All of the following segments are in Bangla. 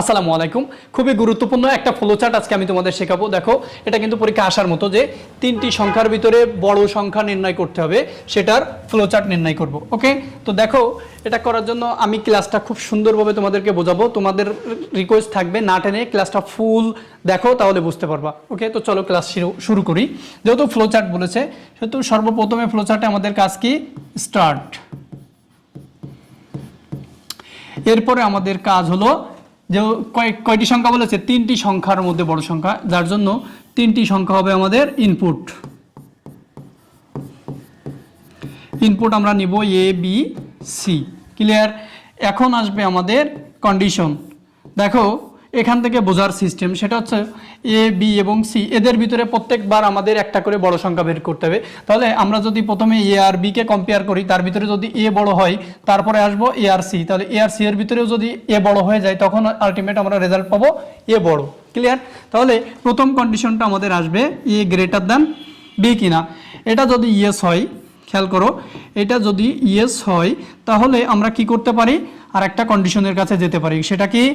আসসালামু আলাইকুম। খুবই গুরুত্বপূর্ণ একটা ফ্লোচার্ট আজকে আমি তোমাদের শেখাবো। দেখো, এটা কিন্তু পরীক্ষা আসার মতো যে তিনটি সংখ্যার ভিতরে বড় সংখ্যা নির্ণয় করতে হবে, সেটার ফ্লোচার্ট নির্ণয় করব। ওকে, তো দেখো, এটা করার জন্য আমি ক্লাসটা খুব সুন্দরভাবে তোমাদেরকে বোঝাবো। তোমাদের রিকোয়েস্ট থাকবে না টেনে ক্লাসটা ফুল দেখো, তাহলে বুঝতে পারবা। ওকে, তো চলো ক্লাস শুরু করি। যেহেতু ফ্লোচার্ট বলেছে, সেহেতু সর্বপ্রথমে ফ্লোচার্টে আমাদের কাজ কি? স্টার্ট। এরপরে আমাদের কাজ হলো যে কয়টি সংখ্যা বলেছে? তিনটি সংখ্যার মধ্যে বড় সংখ্যা, যার জন্য তিনটি সংখ্যা হবে আমাদের ইনপুট। ইনপুট আমরা নিব এ বি সি। ক্লিয়ার? এখন আসবে আমাদের কন্ডিশন। দেখো, এখান থেকে বোঝার সিস্টেম সেটা হচ্ছে এ বি এবং সি, এদের ভিতরে প্রত্যেকবার আমাদের একটা করে বড় সংখ্যা বের করতে হবে। তাহলে আমরা যদি প্রথমে এ আর বিকে কম্পেয়ার করি, তার ভিতরে যদি এ বড় হয়, তারপরে আসবো এ আর সি, তাহলে এ আর সি এর ভিতরেও যদি এ বড় হয়ে যায়, তখন আলটিমেট আমরা রেজাল্ট পাবো এ বড়। ক্লিয়ার? তাহলে প্রথম কন্ডিশনটা আমাদের আসবে এ গ্রেটার দ্যান বি কিনা। এটা যদি ইয়েস হয়, খেয়াল করো, এটা যদি ইয়েস হয় তাহলে আমরা কি করতে পারি? আর একটা কন্ডিশনের কাছে যেতে পারি। সেটা কি?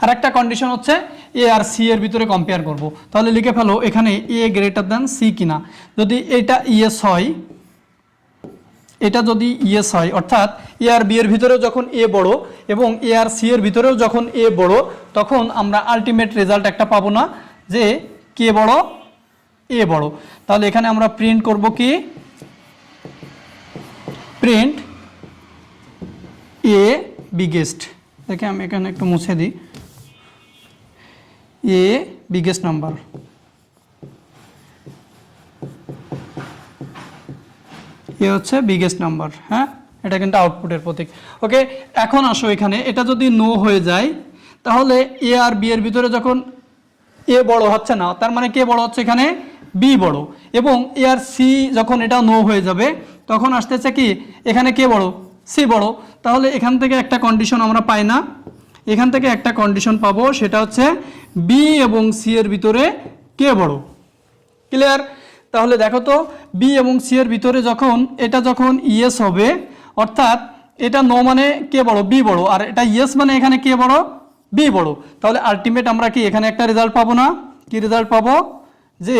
আর একটা কন্ডিশন হচ্ছে এ আর সি এর ভিতরে কম্পেয়ার করব। তাহলে লিখে ফেলো এখানে এ গ্রেটার দ্যান সি কিনা। যদি এটা ইয়েস হয়, এটা যদি ইয়েস হয়, অর্থাৎ এ আর বি এর ভিতরেও যখন এ বড় এবং এ আর সি এর ভিতরেও যখন এ বড়, তখন আমরা আলটিমেট রেজাল্ট একটা পাবো না যে কে বড়? এ বড়। তাহলে এখানে আমরা প্রিন্ট করব কি? প্রিন্ট এ বিগেস্ট। দেখে আমি এখানে একটু মুছে দিই। এ বিগেস্ট নাম্বার। এ হচ্ছে বিগেস্ট নাম্বার। হ্যাঁ, এটা কিন্তু আউটপুটের প্রতীক। ওকে, এখন আসো এখানে, এটা যদি নো হয়ে যায় তাহলে এ আর বি এর ভিতরে যখন এ বড় হচ্ছে না, তার মানে কে বড় হচ্ছে? এখানে বি বড়। এবং এ আর সি যখন এটা নো হয়ে যাবে, তখন আসতেছে কি? এখানে কে বড়? সি বড়। তাহলে এখান থেকে একটা কন্ডিশন আমরা পাই না, এখান থেকে একটা কন্ডিশন পাবো, সেটা হচ্ছে বি এবং সি এর ভিতরে কে বড়। ক্লিয়ার? তাহলে দেখো তো, বি এবং সি এর ভিতরে যখন এটা যখন ইয়েস হবে, অর্থাৎ এটা নো মানে কে বড়? বি বড়। আর এটা ইয়েস মানে এখানে কে বড়? বি বড়। তাহলে আলটিমেট আমরা কি এখানে একটা রেজাল্ট পাবো না? কি রেজাল্ট পাবো? যে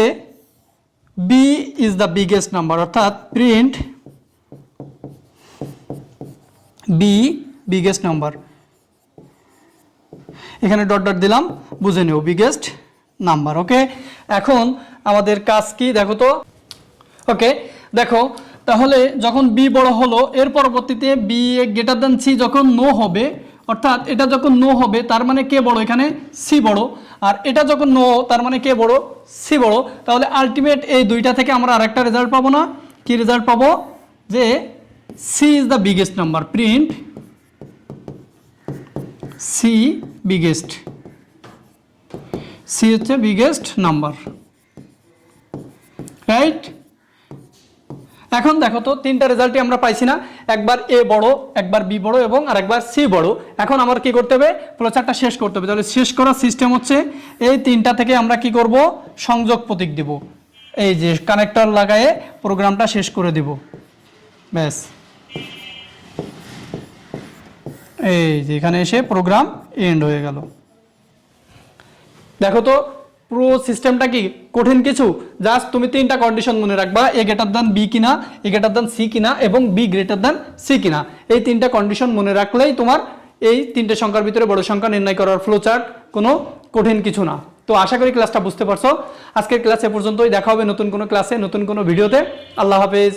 B is the biggest number, অর্থাৎ প্রিন্ট বি বিগেস্ট নাম্বার। এখানে ডট ডট দিলাম, বুঝে নিও, বিগেস্ট নাম্বার। ওকে, এখন আমাদের কাজ কি দেখো তো। ওকে, দেখো, তাহলে যখন বি বড় হলো, এর পরবর্তীতে বি গ্রেটার দ্যান সি যখন নো হবে, অর্থাৎ এটা যখন নো হবে, তার মানে কে বড়? এখানে সি বড়। আর এটা যখন নো, তার মানে কে বড়? সি বড়। তাহলে আলটিমেট এই দুইটা থেকে আমরা আরেকটা রেজাল্ট পাবো না? কি রেজাল্ট পাবো? যে C is the biggest number. Print C biggest. C হচ্ছে বিগেস্ট নাম্বার। রাইট? এখন দেখো তো, তিনটা রেজাল্টই আমরা পাইছি না? একবার এ বড়, একবার বি বড় এবং আরেকবার সি বড়। এখন আমার কি করতে হবে? ফ্লোচার্টটা শেষ করতে হবে। তাহলে শেষ করার সিস্টেম হচ্ছে এই তিনটা থেকে আমরা কি করব? সংযোগ প্রতীক দিব। এই যে কানেক্টর লাগায়ে প্রোগ্রামটা শেষ করে দিব। ব্যাস, এই যে এখানে এসে প্রোগ্রাম এন্ড হয়ে গেল। দেখো তো, পুরো সিস্টেমটা কি কঠিন কিছু? জাস্ট তুমি তিনটা কন্ডিশন মনে রাখবা, এ গ্রেটার দ্যান বি কিনা, এ গ্রেটার দ্যান সি কিনা এবং বি গ্রেটার দ্যান সি কিনা। এই তিনটা কন্ডিশন মনে রাখলেই তোমার এই তিনটে সংখ্যার ভিতরে বড় সংখ্যা নির্ণয় করার ফ্লোচার্ট কোনো কঠিন কিছু না। তো আশা করি ক্লাসটা বুঝতে পারছো। আজকের ক্লাস এ পর্যন্তই। দেখা হবে নতুন কোনো ক্লাসে, নতুন কোনো ভিডিওতে। আল্লাহ হাফেজ।